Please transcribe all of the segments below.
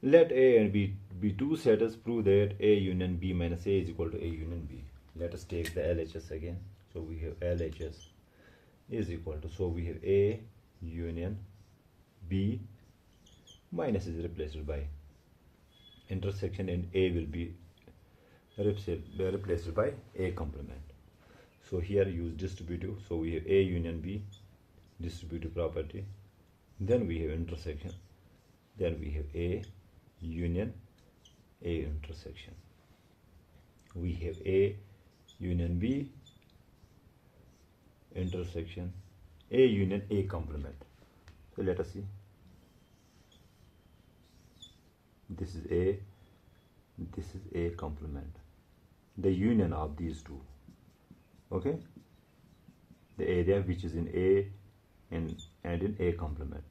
Let A and B be two sets. Prove that A union B minus A is equal to A union B. Let us take the LHS again. So we have LHS is equal to, so we have A union B, minus is replaced by intersection, and A will be replaced by A complement. So here use distributive. So we have A union B, distributive property. Then we have intersection. Then we have A union A intersection. We have A union B intersection, A union A complement. So let us see. This is A, this is A complement. The union of these two. Okay? The area which is in A and in A complement.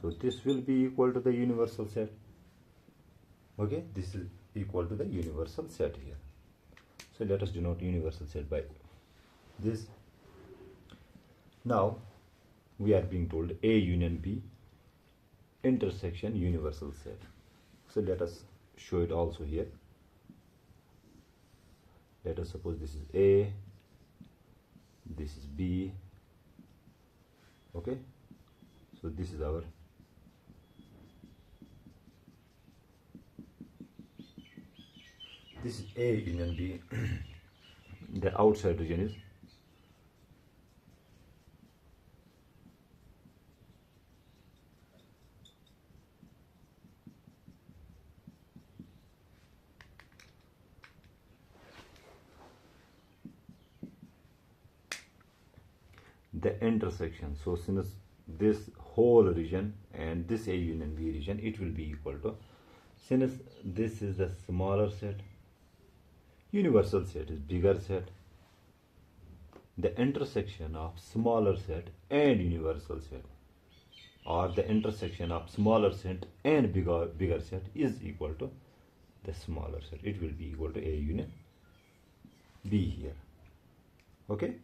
So this will be equal to the universal set. Okay? This is equal to the universal set here. So let us denote universal set by this. Now we are being told A union B intersection universal set. So let us show it also here. Let us suppose this is A, this is B. Okay, so this is our this is A union B. The outside region is the intersection. So since this whole region and this A union B region, it will be equal to, since this is the smaller set, universal set is bigger set, the intersection of smaller set and universal set, or the intersection of smaller set and bigger set is equal to the smaller set. It will be equal to A union B here. Okay,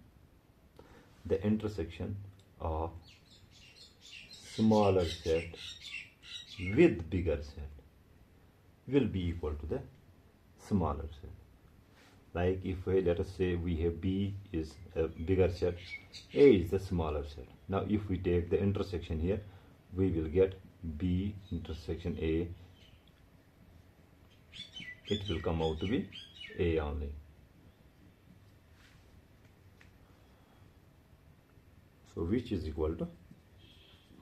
the intersection of smaller set with bigger set will be equal to the smaller set. Like if let us say we have B is a bigger set, A is the smaller set. Now if we take the intersection here, we will get B intersection A. It will come out to be A only. So which is equal to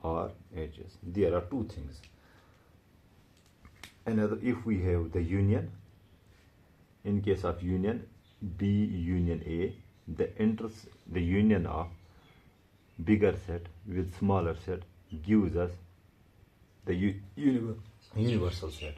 RHS. There are two things. Another, if we have the union, in case of union B union A, the union of bigger set with smaller set gives us the universal set.